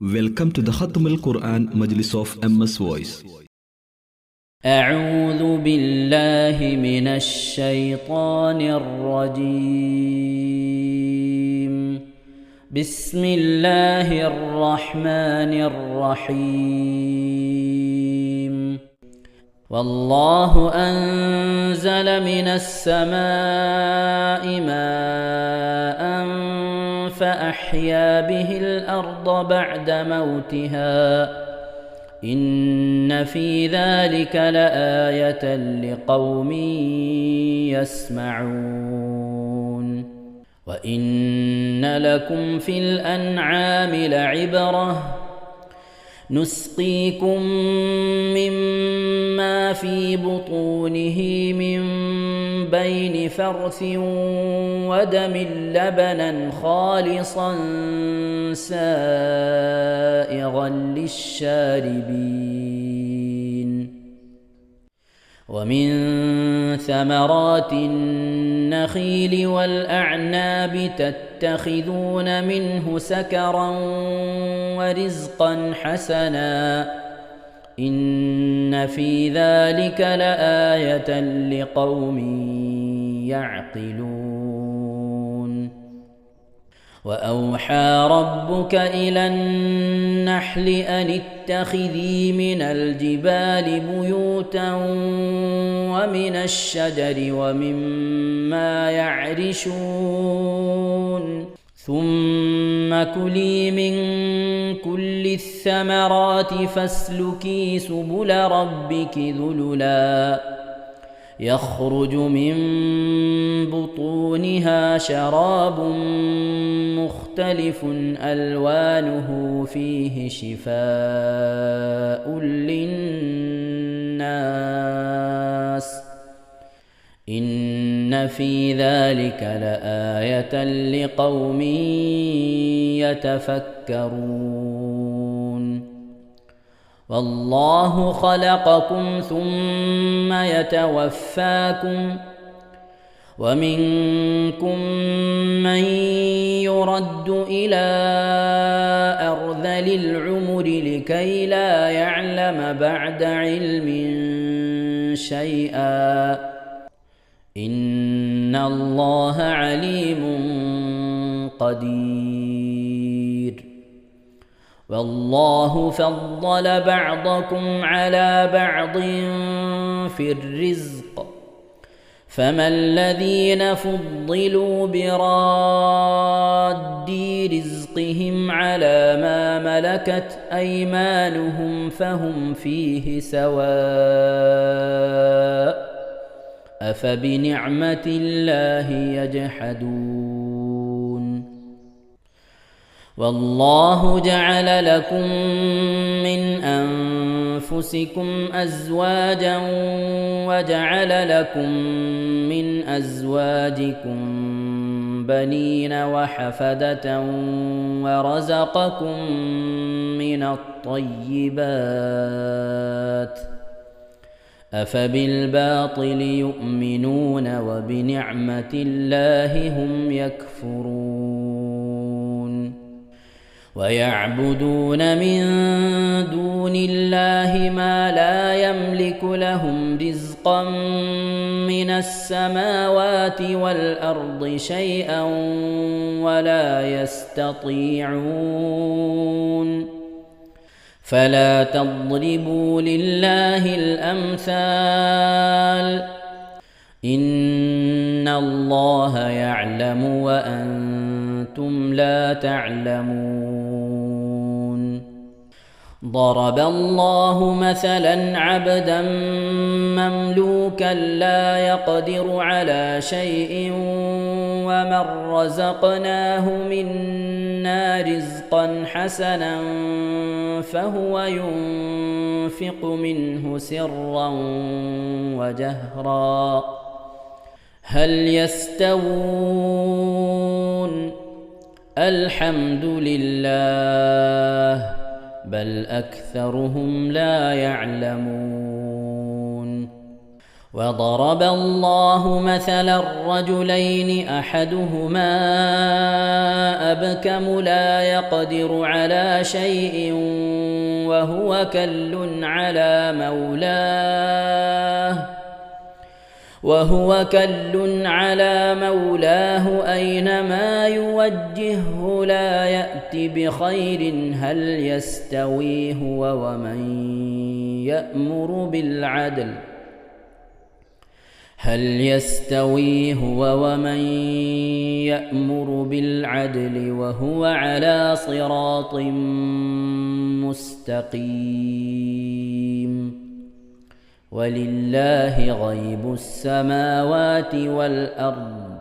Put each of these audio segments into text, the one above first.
Welcome to the Khatm al-Quran Majlis of MS Voice. أعوذ بالله من الشيطان الرجيم. بسم الله الرحمن الرحيم. والله أنزل من السماء ماء فأحيا به الأرض بعد موتها إن في ذلك لآية لقوم يسمعون. وإن لكم في الأنعام لعبرة نسقيكم مما في بطونه من بين فرث ودم لبنا خالصا سائغا للشاربين ومن ثمرات النخيل والأعناب تتخذون منه سكرا ورزقا حسنا إن في ذلك لآية لقوم يعقلون. وأوحى ربك إلى النحل أن اتخذي من الجبال بيوتا ومن الشجر ومما يعرشون ثم كلي من كل الثمرات فاسلكي سبل ربك ذللا يخرج من بطونها شراب مختلف ألوانه فيه شفاء للناس إن في ذلك لآية لقوم يتفكرون. والله خلقكم ثم يتوفاكم ومنكم من يرد إلى أرذل العمر لكي لا يعلم بعد علم شيئا إن الله عليم قدير. والله فضل بعضكم على بعض في الرزق فما الذين فضلوا براد رزقهم على ما ملكت أيمانهم فهم فيه سواء أفبنعمة الله يجحدون. والله جعل لكم من أنفسكم أزواجا وجعل لكم من أزواجكم بنين وحفدة ورزقكم من الطيبات أفبالباطل يؤمنون وبنعمة الله هم يكفرون. ويعبدون من دون الله ما لا يملك لهم رزقا من السماوات والأرض شيئا ولا يستطيعون. فلا تضربوا لله الأمثال إن الله يعلم وأنتم لا تعلمون. ضرب الله مثلا عبدا مملوكا لا يقدر على شيء ومن رزقناه منا رزقا حسنا فهو ينفق منه سرا وجهرا هل يستوون الحمد لله بل أكثرهم لا يعلمون. وضرب الله مثلا رجلين أحدهما أبكم لا يقدر على شيء وهو كل على مولاه أينما يوجهه لا يأت بخير هل يستوي هو ومن يأمر بالعدل وهو على صراط مستقيم ولله غيب السماوات والأرض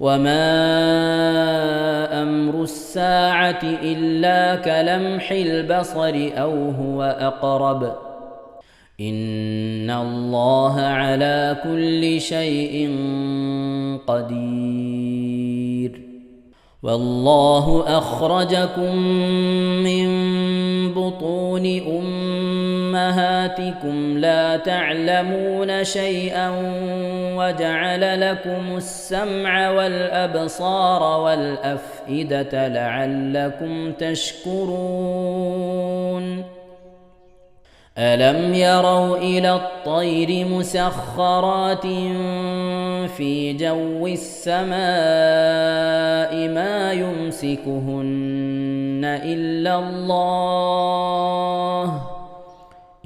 وما أمر الساعة إلا كلمح البصر أو هو أقرب إن الله على كل شيء قدير والله أخرجكم من بطون أمهاتكم لا تعلمون شيئا وجعل لكم السمع والأبصار والأفئدة لعلكم تشكرون ألم يروا إلى الطير مسخرات في جو السماء ما يمسكهن إلا الله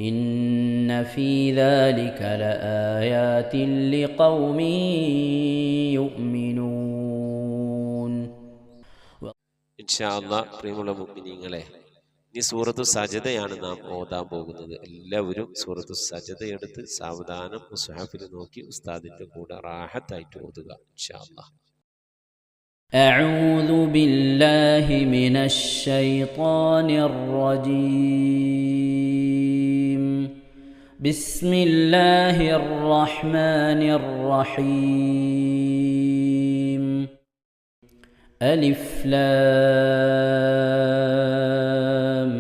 إن في ذلك لآيات لقوم يؤمنون إن شاء الله പ്രിയമുള്ള മുഅ്മിനീങ്ങളെ ഈ സൂറത്തു സജദയാണ് നാം ഓതാൻ പോകുന്നത്. എല്ലാവരും സൂറത്തു സജദ എടുത്ത് സാവധാനം മുസ്ഹഫിൽ നോക്കി ഉസ്താദിന്റെ കൂടെ റാഹത്തായിട്ട് ഓതുക ഇൻഷാ അല്ലാഹ്. أعوذ بالله من الشيطان الرجيم بسم الله الرحمن الرحيم ألف لام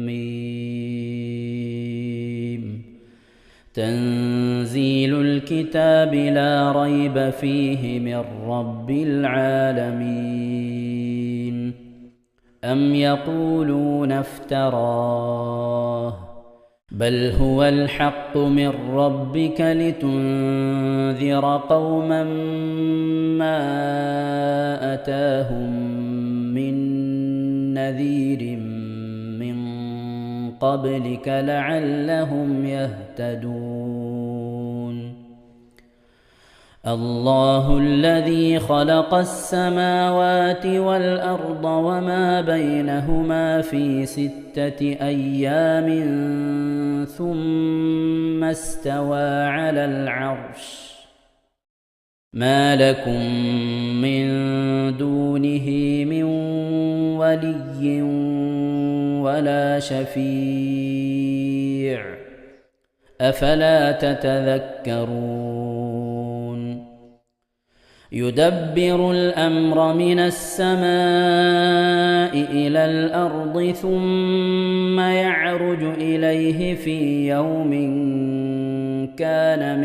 ميم تنزيل الكتاب لا ريب فيه من رب العالمين أم يقولون افتراه بل هو الحق من ربك لتنذر قوما ما أتاهم من نذير من قبلك لعلهم يهتدون الله الذي خلق السماوات والأرض وما بينهما في 6 أيام ثم استوى على العرش ما لكم من دونه من ولي ولا شفيع أفلا تتذكرون يدبر الأمر من السماء إلى الأرض ثم يعرج إليه في يوم كان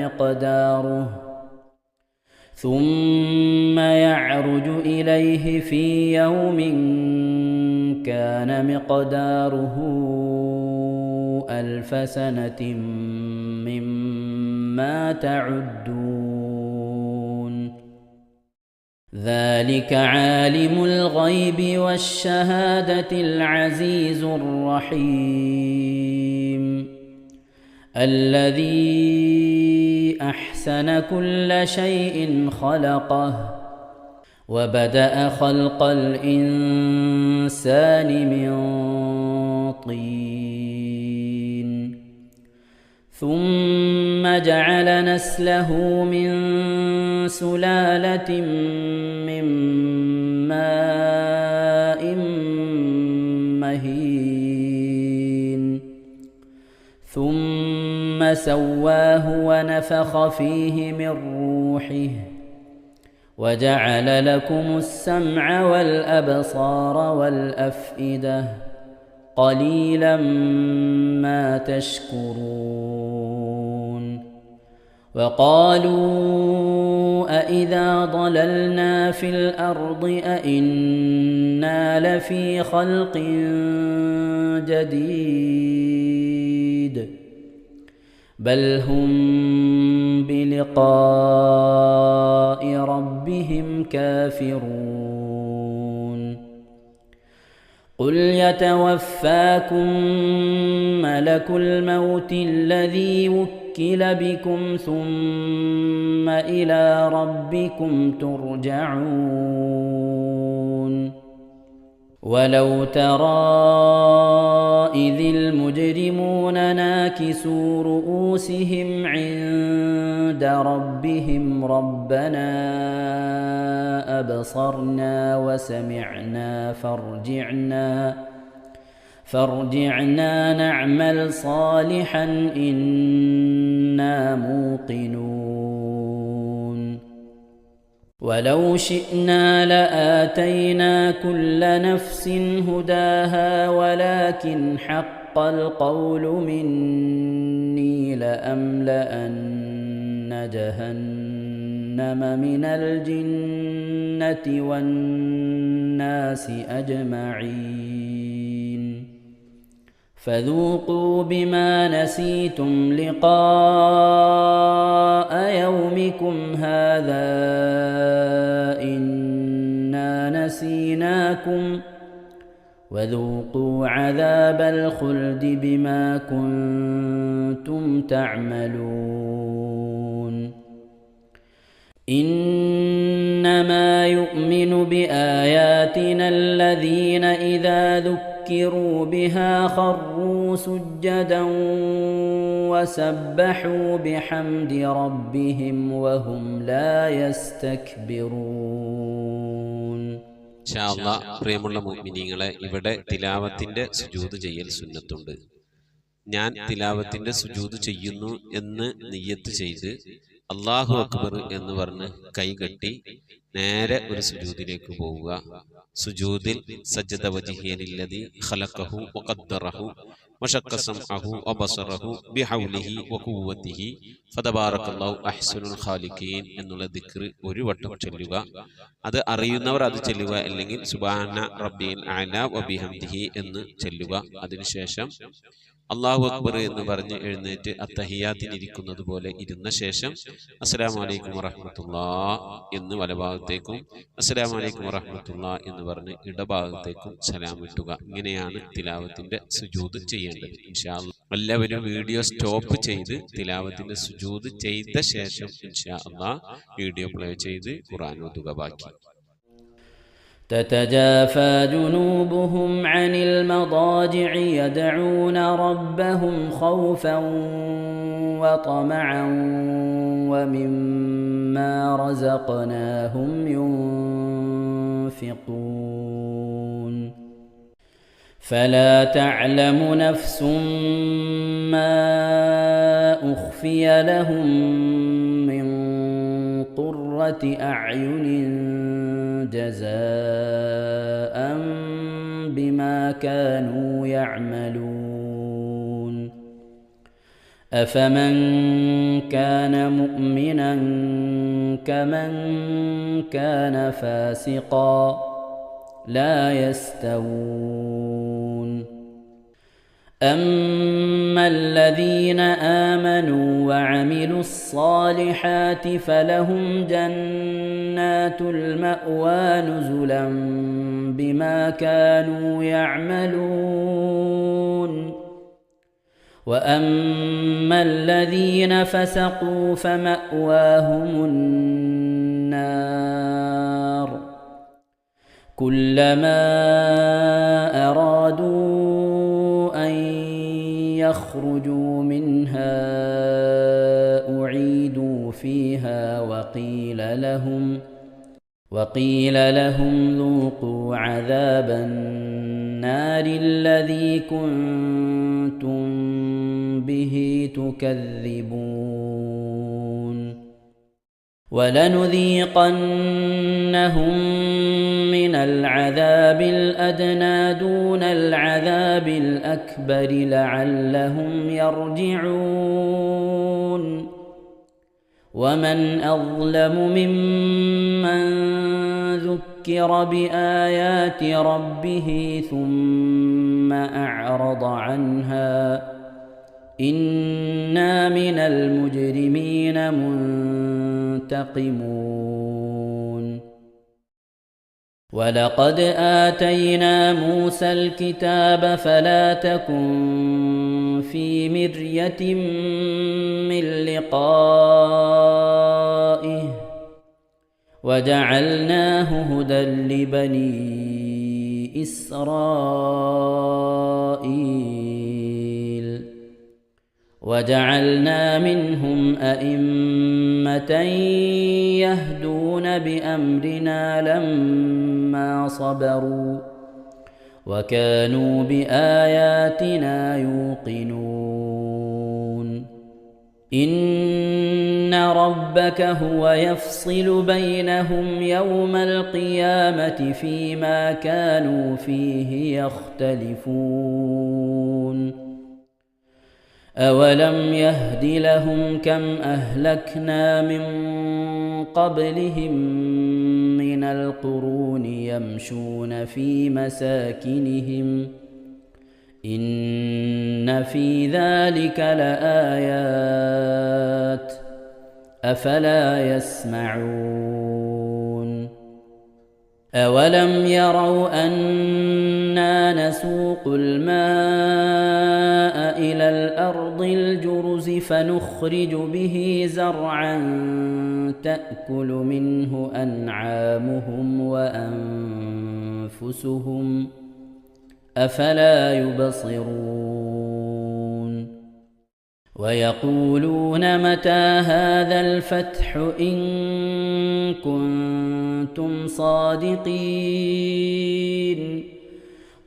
مقداره 1000 سنة مما تعدون ذلك عالم الغيب والشهادة العزيز الرحيم الذي أحسن كل شيء خلقه وبدأ خلق الإنسان من طين ثم جعل نسله من سلالة من ماء مهين ثم سواه ونفخ فيه من روحه وجعل لكم السمع والأبصار والأفئدة قليلا ما تشكرون وقالوا أإذا ضللنا في الأرض أإنا لفي خلق جديد بل هم بلقاء ربهم كافرون قل يتوفاكم ملك الموت الذي وكل بكم ثم إلى ربكم ترجعون ولو ترى إذ المجرمون ناكسوا رؤوسهم عند ربهم ربنا أبصرنا وسمعنا فارجعنا نعمل صالحا إنا موقنون ولو شئنا لآتينا كل نفس هداها ولكن حق القول مني لأملأن جهنم من الجنة والناس أجمعين فذوقوا بما نسيتم لقاء يومكم هذا إنا نسيناكم وذوقوا عذاب الخلد بما كنتم تعملون إنما يؤمن بآياتنا الذين إذا ذكروا بها خروا سجدا وسبحوا بحمد ربهم وهم لا يستكبرون. ഇൻഷാ അല്ലാഹ് പ്രിയമുള്ള മുഅ്മിനീങ്ങളെ, ഇവിടെ തിലാവത്തിന്റെ സുജൂദ് ചെയ്യൽ സുന്നത്തുണ്ട്. ഞാൻ തിലാവത്തിന്റെ സുജൂദ് ചെയ്യുന്നു എന്ന് നിയ്യത്ത് ചെയ്ത് അല്ലാഹു അക്ബർ എന്ന് പറഞ്ഞ് കൈകെട്ടി നേരെ ഒരു സുജൂദിലേക്ക് പോവുക. സുജൂദിൽ സജ്ജദ വജ്ഹിയലില്ലദി ഖലഖഹു വഖദ്ദറഹു വശഖ്ഖ സമഅഹു വബസറഹു ബിഹൗലിഹി വഖുവ്വതിഹി ഫതബാറകല്ലാഹു അഹ്സനുൽ ഖാലിഖീൻ എന്നുള്ള ദിക്ർ ഒരു വട്ടം ചൊല്ലുക. അത് അറിയുന്നവർ അത് ചൊല്ലുക, അല്ലെങ്കിൽ സുബ്ഹാന റബ്ബിൽ അഅല വബിഹംദിഹി എന്ന് ചൊല്ലുക. അതിനുശേഷം അല്ലാഹു അക്ബർ എന്ന് പറഞ്ഞ് എഴുന്നേറ്റ് അത്തഹിയാത്തിനിരിക്കുന്നത് പോലെ ഇരുന്ന ശേഷം അസ്സലാമു അലൈക്കും വറഹ്മത്തുള്ളാഹ് എന്ന് വലഭാഗത്തേക്കും അസ്സലാമു അലൈക്കും വറഹ്മത്തുള്ളാഹ് എന്ന് പറഞ്ഞ് ഇടഭാഗത്തേക്കും സലാം വിട്ടുക. ഇങ്ങനെയാണ് തിലാവത്തിന്റെ സുജൂദ് ചെയ്യേണ്ടത്. ഇൻഷാ അല്ലാഹ് എല്ലാവരും വീഡിയോ സ്റ്റോപ്പ് ചെയ്ത് തിലാവത്തിന്റെ സുജൂദ് ചെയ്ത ശേഷം ഇൻഷാ അല്ലാഹ് വീഡിയോ പ്ലേ ചെയ്ത് ഖുർആൻ ഓതുക. ബാക്കി تتجافى جنوبهم عن المضاجع يدعون ربهم خوفا وطمعا ومما رزقناهم ينفقون فلا تعلم نفس ما أخفي لهم من قرة أعين جزاء بما كانوا يعملون أفمن كان مؤمنا كمن كان فاسقا لا يستوون أما الذين آمنوا وعملوا الصالحات فلهم جنات المأوى نزلا بما كانوا يعملون وأما الذين فسقوا فمأواهم النار كلما أرادوا أن يخرجوا منها أعيدوا فيها وقيل لهم ذوقوا عذاب النار الذي كنتم به تكذبون ولنذيقنهم من العذاب الأدنى دون العذاب الأكبر لعلهم يرجعون ومن أظلم ممن ذكر بآيات ربه ثم أعرض عنها إنا من المجرمين منتقمون ولقد آتينا موسى الكتاب فلا تكن في مرية من لقائه وجعلناه هدى لبني إسرائيل وجعلنا منهم أئمة يهدون بأمرنا لما صبروا وكانوا بآياتنا يوقنون إن ربك هو يفصل بينهم يوم القيامة فيما كانوا فيه يختلفون أولم يهد لهم كم أهلكنا من قبلهم من القرون يمشون في مساكنهم إن في ذلك لآيات أفلا يسمعون أولم يروا أنا نسوق الماء إلى الأرض الجرز فنخرج به زرعا تأكل منه أنعامهم وأنفسهم أفلا يبصرون ويقولون متى هذا الفتح إن كنتم صادقين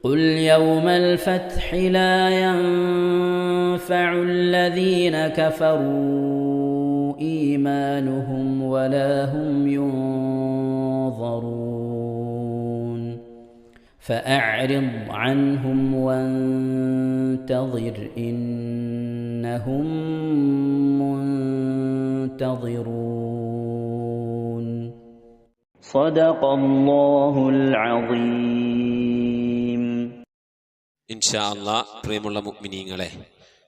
قل يوم الفتح لا ينفع الذين كفروا إيمانهم ولا هم ينظرون فأعرض عنهم وانتظر إنهم منتظرون صدق الله العظيم. ഇൻഷാ അല്ലാഹ് പ്രിയമുള്ള മുഅ്മിനീങ്ങളെ,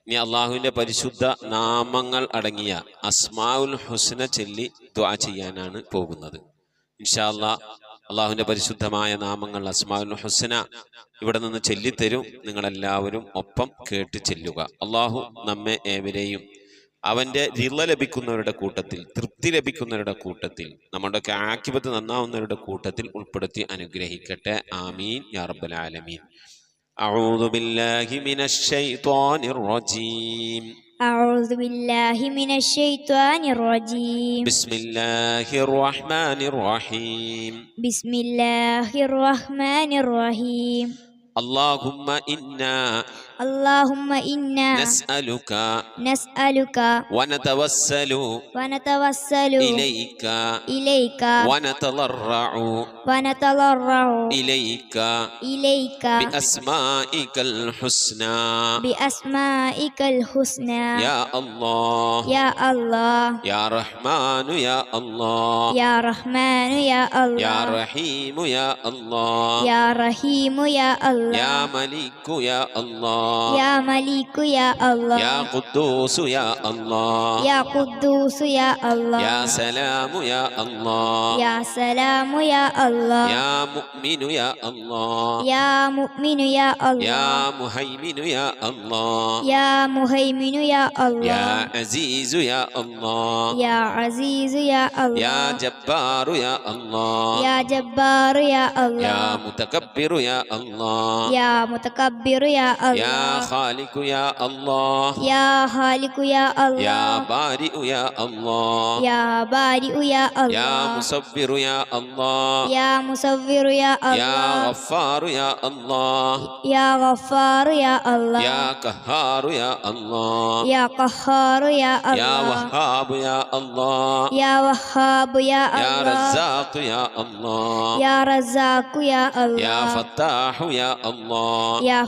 ഇനി അള്ളാഹുവിൻ്റെ പരിശുദ്ധ നാമങ്ങൾ അടങ്ങിയ അസ്മാഉൽ ഹുസ്ന ചൊല്ലി ദുആ ചെയ്യാനാണ് പോകുന്നത്. ഇൻഷാ അല്ലാഹ് അള്ളാഹുവിൻ്റെ പരിശുദ്ധമായ നാമങ്ങൾ അസ്മാഉൽ ഹുസ്ന ഇവിടെ നിന്ന് ചൊല്ലിത്തരും. നിങ്ങളെല്ലാവരും ഒപ്പം കേട്ട് ചെല്ലുക. അള്ളാഹു നമ്മെ ഏവരെയും അവൻ്റെ റിള ലഭിക്കുന്നവരുടെ കൂട്ടത്തിൽ, തൃപ്തി ലഭിക്കുന്നവരുടെ കൂട്ടത്തിൽ, നമ്മുടെയൊക്കെ ആഖിബത്ത് നന്നാവുന്നവരുടെ കൂട്ടത്തിൽ ഉൾപ്പെടുത്തി അനുഗ്രഹിക്കട്ടെ. ആമീൻ യാ റബ്ബൽ ആലമീൻ. أعوذ بالله من الشيطان الرجيم. أعوذ بالله من الشيطان الرجيم. بسم الله الرحمن الرحيم. بسم الله الرحمن الرحيم. اللهم إنا نسألك ونتوسل إليك ونتضرع إليك بأسمائك الحسنى يا الله يا رحمن يا الله يا رحيم يا الله يا ملك يا الله يا قدوس يا الله يا سلام يا الله يا مؤمن يا الله يا مهيمن يا الله يا عزيز يا الله يا جبار يا الله يا متكبر يا الله يا خالق يا الله يا بارئ يا الله يا مصبر يا الله يا غفار يا الله يا قهار يا الله يا وهاب يا الله يا رزاق يا الله يا فتاح يا الله يا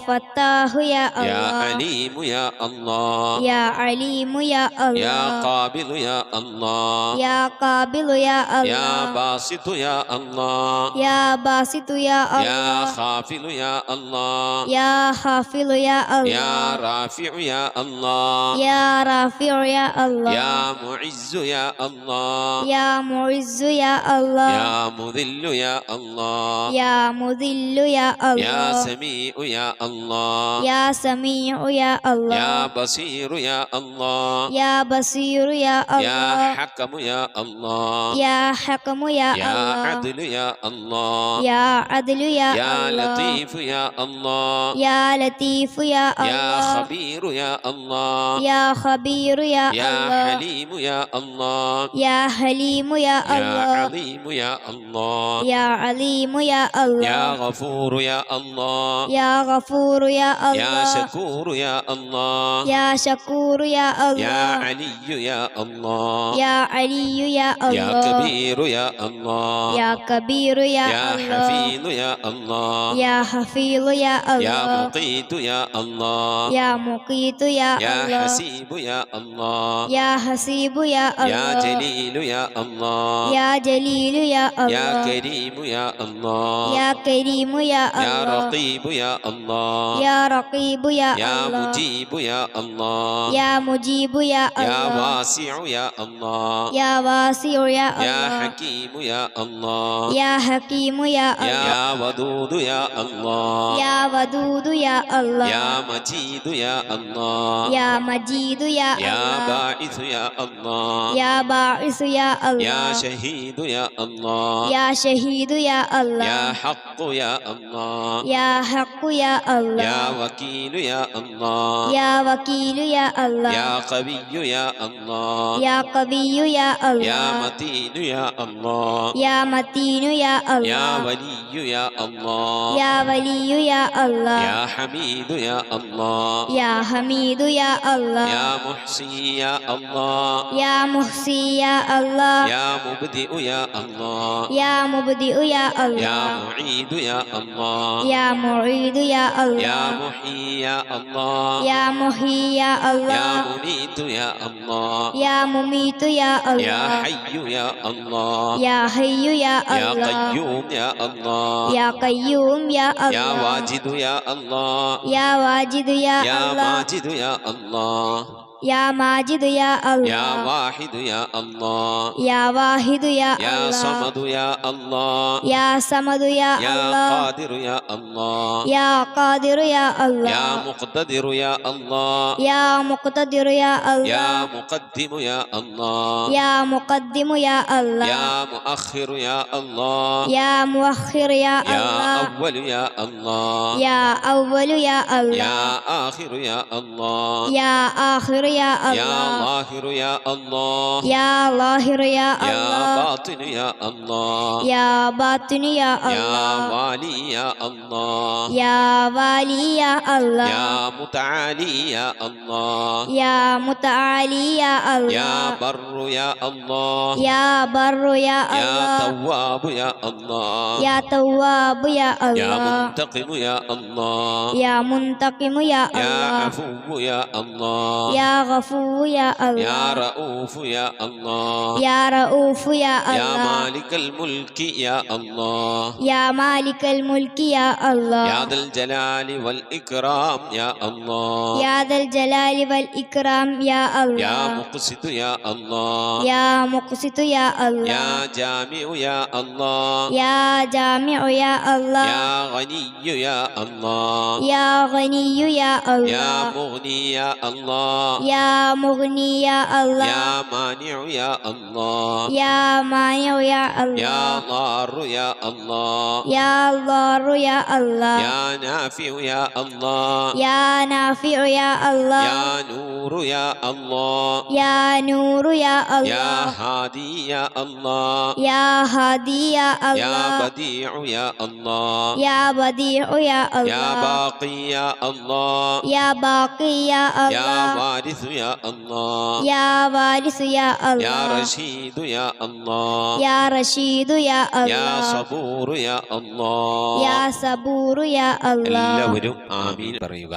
يا يا الله عليم يا الله يا عليم يا يا الله قابل يا الله يا قابل يا يا الله باسط يا الله يا باسط يا يا الله خافل يا الله يا حافظ يا يا الله رافع يا الله يا رافع يا الله يا معز يا الله يا معز يا الله يا مذل يا الله يا مذل يا يا الله سميع يا الله يا سميع يا الله يا بصير يا الله يا بصير يا يا الله حكم يا الله يا حكم يا يا الله عدل يا الله يا عدل يا يا الله لطيف يا الله يا لطيف يا يا الله خبير يا الله يا خبير يا يا الله حليم يا الله يا حليم يا يا الله عظيم يا الله يا عليم يا يا الله غفور يا الله يا غفور يا يا الله شكور يا الله يا شكور يا يا الله علي يا الله يا علي يا يا الله كبير يا الله يا كبير يا يا الله حفيظ يا الله يا حفيظ يا يا الله مقيت يا الله يا مقيت يا يا الله حسيب يا الله يا حسيب يا يا الله جليل يا الله يا جليل يا يا الله كريم يا الله يا كريم يا يا الله رقيب يا الله يا رقيب يا يا الله مجيب يا الله يا مجيب يا يا الله واسع يا الله يا واسع يا يا الله حكيم يا الله يا حكيم يا الله يا ودود يا الله يا ودود يا الله يا مجيد يا الله يا مجيد يا يا الله باعث يا الله يا باعث يا يا الله شهيد يا الله يا شهيد يا يا الله حق يا الله يا حق يا الله يا وكيل يا الله يا وكيل يا الله يا قوي يا الله يا قوي يا يا الله متين يا الله يا متين يا يا الله ولي يا الله يا ولي يا الله يا حميد يا الله يا حميد يا الله يا محصي يا الله يا محصي يا الله يا مبدئ يا الله يا مبدئ يا يا الله معيد يا الله يا معيد يا يا الله محيي يا الله يا محيي يا يا الله مميت يا الله يا مميت يا يا الله حي يا الله يا حي يا يا الله قيوم يا الله يا قيوم يا يا الله واجد يا الله يا واجد يا يا الله ماجد يا الله يا ماجد يا يا الله واحد يا الله يا واحد يا يا الله صمد يا الله يا صمد يا يا الله قادر يا الله يا قادر يا يا الله مقتدر يا الله يا مقتدر يا يا الله مقدم يا الله يا مقدم يا الله يا مؤخر يا الله يا مؤخر يا يا الله أول يا الله يا أول يا يا الله آخر يا الله يا آخر يا يا الله ظاهر يا الله يا ظاهر يا يا الله باطن يا الله يا باطن يا يا الله والي يا الله يا والي يا الله يا متعالي يا الله يا متعالي يا يا الله بر يا الله يا بر يا يا الله تواب يا الله يا تواب يا يا الله منتقم يا الله يا منتقم يا يا الله عفو يا الله يا غفور يا يا الله رؤوف يا الله يا رؤوف يا يا الله مالك الملك يا الله يا مالك الملك يا الله يا ذا الجلال والإكرام يا الله يا ذا الجلال والإكرام يا يا الله مقسط يا الله يا مقسط يا الله يا جامع يا الله يا جامع يا الله يا غني يا الله يا غني يا يا الله مغني يا الله يا مغني يا الله يا مانع يا الله يا مانع يا يا الله ضار يا الله يا ضار يا الله يا نافع يا الله يا نافع يا الله يا نور يا الله يا نور يا يا الله هادي يا الله يا هادي يا يا الله بديع يا الله يا بديع يا يا الله باقي يا الله يا باقي يا يا الله وارث يا الله يا وارث يا يا الله رشيد يا الله يا رشيد يا يا الله صبور يا الله يا صبور يا الله എല്ലാവരും ആമീൻ പറയുക.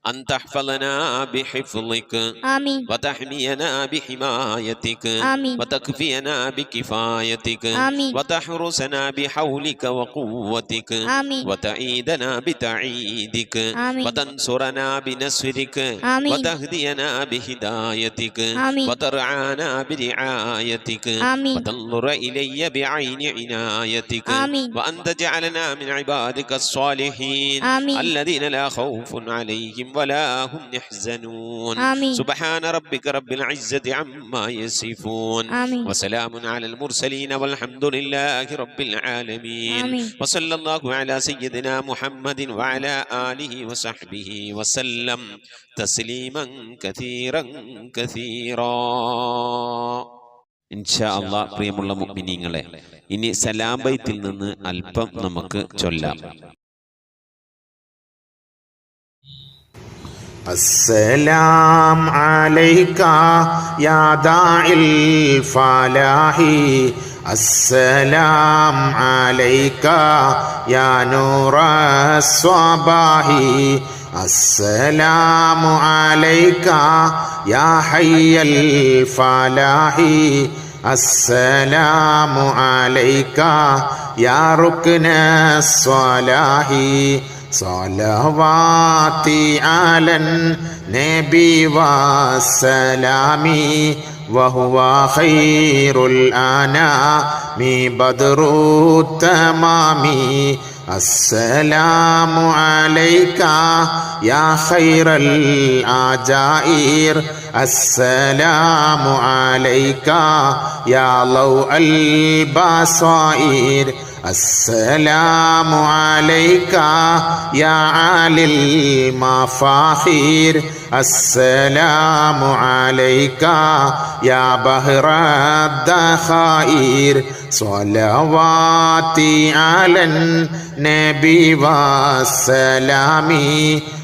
أن تحفظنا بحفظك آمين وتحمينا بحمايتك آمين وتكفينا بكفايتك آمين وتحرسنا بحولك وقوتك آمين وتعيدنا بتعيدك آمين وتنصرنا بنصرك آمين وتهدينا بهدايتك آمين وترعانا برعايتك آمين وتنظر إلي بعين عنايتك آمين وأن تجعلنا من عبادك الصالحين آمين الذين لا خوف عليهم ولا هم يحزنون آمين سبحان ربك رب العزة عما يصفون آمين وسلام على المرسلين والحمد لله رب العالمين آمين وصلى الله على سيدنا محمد وعلى آله وصحبه وسلم تسليما كثيرا كثيرا. ഇൻഷാ അല്ലാഹ് പ്രിയമുള്ള മുഅ്മിനീങ്ങളെ, ഇനി സലാം ബൈത്തിൽ നിന്ന് അല്പം നമുക്ക് ചൊല്ലാം. السلام عليك يا داعي الفلاح السلام عليك يا نور الصباح السلام عليك يا حي الفلاح السلام عليك يا ركن الصلاح صلواتي على النبي والسلام وهو خير الأنام بدر التمام السلام عليك يا خير الأجائر السلام عليك يا ضوء البصائر السلام عليك يا عالي المفاخير السلام عليك يا بحر الذخائر صلواتي على النبي والسلام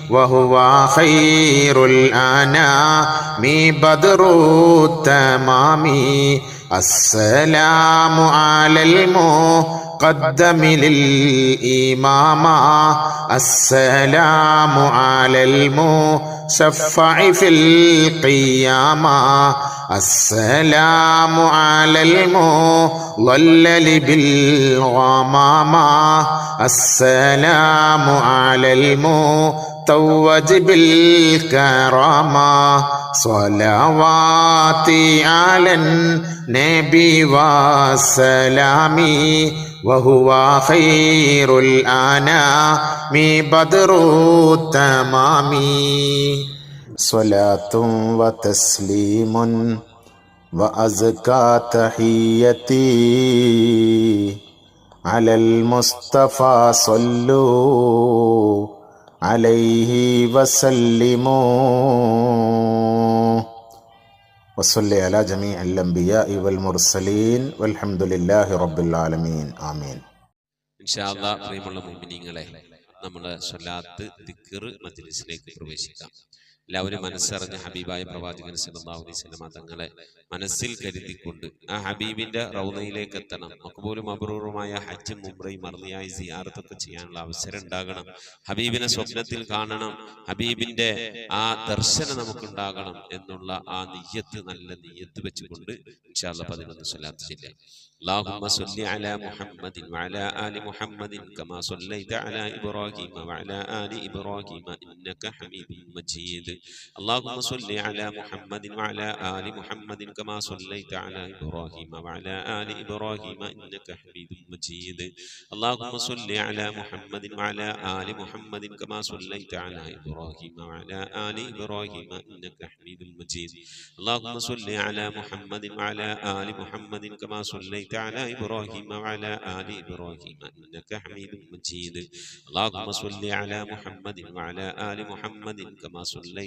وهو خير الأنام بدر التمام السلام على المقدم للإمامة السلام على المشفع في القيامة السلام على المضلل بالغمامة السلام على المتوج بالكرامة صلواتي على النبي والسلام وهو خير الأنام بدر التمام صلاة وتسليم وأزكى تحيتي على المصطفى صلوا عليه وسلموا وصلي على جميع الأنبياء والمرسلين والحمد لله رب العالمين آمين. ഇൻഷാ അല്ലാഹ് പ്രിയമുള്ള മുഅ്മിനീങ്ങളെ, നമ്മുടെ സ്വലാത്ത് ദിക്ർ മജ്ലിസിലേക്ക് പ്രവേശിക്കാം. എല്ലാവരും മനസ്സറിഞ്ഞ ഹബീബായ പ്രവാചകൻ സല്ലല്ലാഹു അലൈഹി വസല്ലം തങ്ങളെ മനസ്സിൽ കരുതിക്കൊണ്ട് ആ ഹബീബിന്റെ റൗളയിലേക്ക് എത്തണം. മഖ്ബൂലും മബ്റൂറുമായ ഹജ്ജും ഉംറയും മർദിയായി സിയാറത്തൊക്കെ ചെയ്യാനുള്ള അവസരം ഉണ്ടാകണം. ഹബീബിനെ സ്വപ്നത്തിൽ കാണണം, ഹബീബിന്റെ ആ ദർശനം നമുക്കുണ്ടാകണം എന്നുള്ള ആ നിയ്യത്ത്, നല്ല നിയ്യത്ത് വെച്ചുകൊണ്ട് ഇൻഷാ അല്ലാഹ് 11 സ്വലാത്ത് ചൊല്ലാം. اللهم صل على محمد وعلى آل محمد كما صليت على إبراهيم وعلى آل إبراهيم إنك حميد مجيد. اللهم صل على محمد وعلى آل محمد كما صليت على إبراهيم وعلى آل إبراهيم إنك حميد مجيد. اللهم صل على محمد وعلى آل محمد كما صليت على إبراهيم وعلى آل إبراهيم إنك حميد مجيد. اللهم صل على محمد وعلى آل محمد كما صليت على إبراهيم وعلى آل إبراهيم إنك حميد مجيد. اللهم صل على محمد وعلى آل محمد كما صليت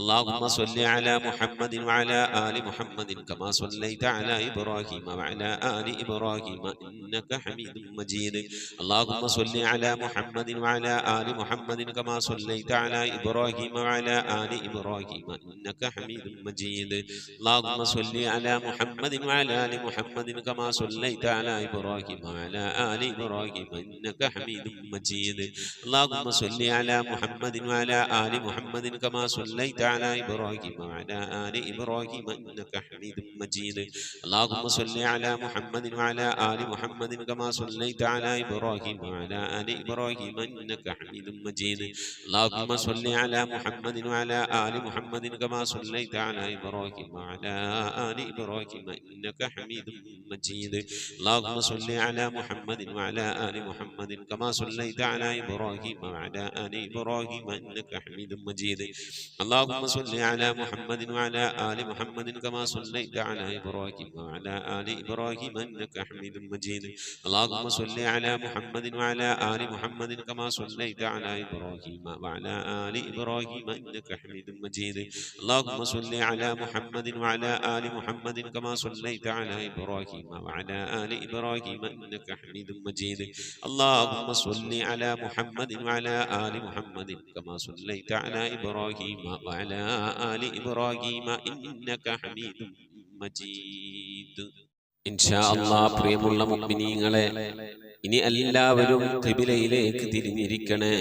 اللهم صل على محمد وعلى آل محمد كما صليت على إبراهيم وعلى آل إبراهيم إنك حميد مجيد اللهم صل على محمد وعلى آل محمد كما صليت على إبراهيم وعلى آل إبراهيم إنك حميد مجيد اللهم صل على محمد وعلى آل محمد كما صليت على إبراهيم وعلى آل إبراهيم إنك حميد مجيد اللهم صل على محمد وعلى آل محمد كما صليت على إبراهيم وعلى آل إبراهيم إنك حميد مجيد اللهم صل على محمد وعلى آل محمد كما صليت على إبراهيم وعلى آل إبراهيم إنك حميد مجيد اللهم صل على محمد وعلى آل محمد كما صليت على إبراهيم وعلى آل إبراهيم إنك حميد مجيد اللهم صل على محمد وعلى آل محمد كما صليت على إبراهيم وعلى آل إبراهيم إنك حميد مجيد اللهم صل على محمد وعلى آل محمد كما صليت على إبراهيم وعلى آل إبراهيم إنك حميد مجيد اللهم صل على محمد وعلى آل محمد كما صليت على إبراهيم وعلى آل إبراهيم إنك حميد مجيد اللهم صل على محمد وعلى آل محمد كما صليت على إبراهيم وعلى آل إبراهيم إنك حميد مجيد اللهم صل على محمد وعلى آل محمد كما صليت على إبراهيم وعلى آل إبراهيم إنك حميد مجيد إن شاء الله പ്രിയമുള്ള മുഅ്മിനീങ്ങളെ ഇനി എല്ലാവരും ഖിബിലയിലേക്ക് തിരിഞ്ഞിരിക്കണേ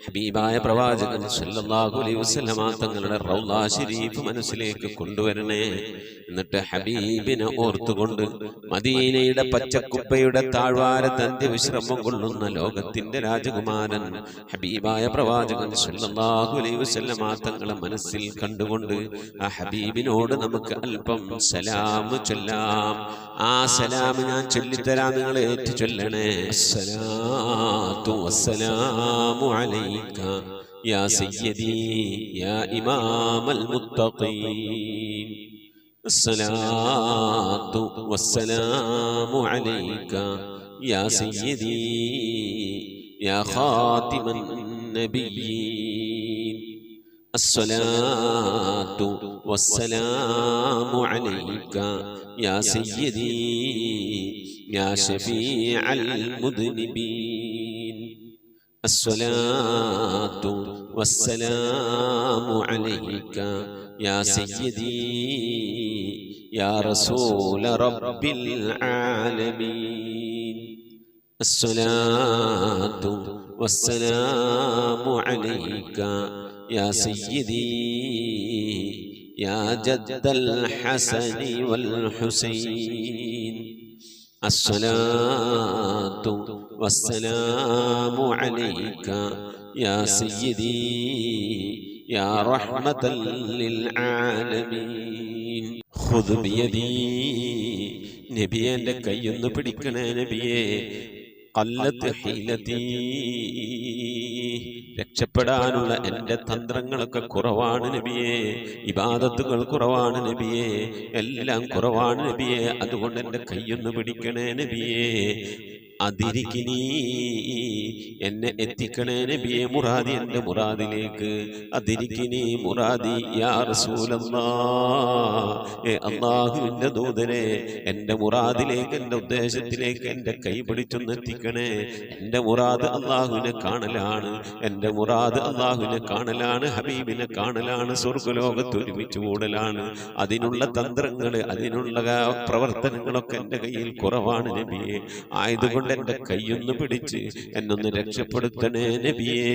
ഹബീബായ പ്രവാചകൻ സല്ലല്ലാഹു അലൈഹി വസല്ലമ തങ്ങളുടെ റൗള ശരീഫ് മനസ്സിലേക്ക് കൊണ്ടുവരണേ എന്നിട്ട് ഹബീബിനെ ഓർത്തുകൊണ്ട് മദീനയുടെ പച്ചക്കുപ്പയുടെ താഴ്വാരത്ത് അന്ത്യവിശ്രമം കൊള്ളുന്ന ലോകത്തിന്റെ രാജകുമാരൻ ഹബീബായ പ്രവാചകൻ സല്ലല്ലാഹു അലൈഹി വസല്ലമ തങ്ങളെ മനസ്സിൽ കണ്ടുകൊണ്ട് ആ ഹബീബിനോട് നമുക്ക് അല്പം സലാം ചൊല്ലാം ആ സലാം ഞാൻ ചൊല്ലിത്തരാം നിങ്ങൾ ഏറ്റു ചൊല്ലണേ അസ്സലാത്തു വസ്സലാമു അലൈക യാ സയ്യിദി യാ ഇമാമൽ മുത്തഖീൻ الصلاة والسلام عليك يا سيدي يا خاتم النبيين الصلاة والسلام عليك يا سيدي يا شفيع المذنبين الصلاة والسلام عليك يا سيدي يا رسول رب العالمين الصلاة والسلام عليك يا سيدي يا جد الحسن والحسين الصلاة والسلام عليك يا سيدي يا رحمة للعالمين خذ بيدي നബിയെ എൻ്റെ കൈയൊന്ന് പിടിക്കണേ നബിയെ ഖല്ലത്ത് ഹീലതി രക്ഷപ്പെടാനുള്ള എൻ്റെ തന്ത്രങ്ങളൊക്കെ കുറവാണ് നബിയെ ഇബാദത്തുകൾ കുറവാണ് നബിയെ എല്ലാം കുറവാണ് നബിയെ അതുകൊണ്ട് എൻ്റെ കൈയൊന്ന് പിടിക്കണേ നബിയെ അതിരിക്കിനി എന്നെ എത്തിക്കണേ നബിയെ മുറാദി എൻ്റെ മുറാദിലേക്ക് അതിരിക്കിനി മുറാദി യാ റസൂലല്ലാഹ് അല്ലാഹുവിൻ്റെ ദൂതനെ എൻ്റെ മുറാദിലേക്ക് എൻ്റെ ഉദ്ദേശത്തിലേക്ക് എൻ്റെ കൈ പിടിച്ചൊന്ന് എത്തിക്കണേ എൻ്റെ മുറാദ് അല്ലാഹുവിനെ കാണലാണ് എൻ്റെ മുറാദ് അല്ലാഹുവിനെ കാണലാണ് ഹബീബിനെ കാണലാണ് സ്വർഗ്ഗലോകത്ത് ഒരുമിച്ച് കൂടലാണ് അതിനുള്ള തന്ത്രങ്ങൾ അതിനുള്ള പ്രവർത്തനങ്ങളൊക്കെ എൻ്റെ കയ്യിൽ കുറവാണ് നബിയെ ആയതുകൊണ്ട് എൻ്റെ കൈയൊന്ന് പിടിച്ച് എന്നൊന്ന് രക്ഷപ്പെടുത്തണേ നബിയേ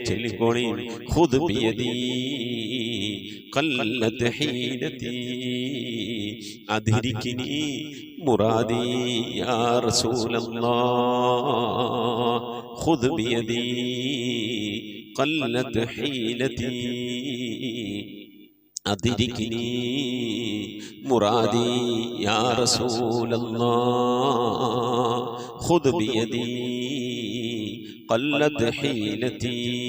ചൊല്ലിക്കോളി ഖുദ് ബിയദി ഖല്ലത്ത് ഹീലതി അദ്രികിനി മുറാദി യാ റസൂലല്ലാഹ് ഖുദ് ബിയദി ഖല്ലത്ത് ഹീലതി أدركني مرادي يا رسول الله خذ بيدي قلت حيلتي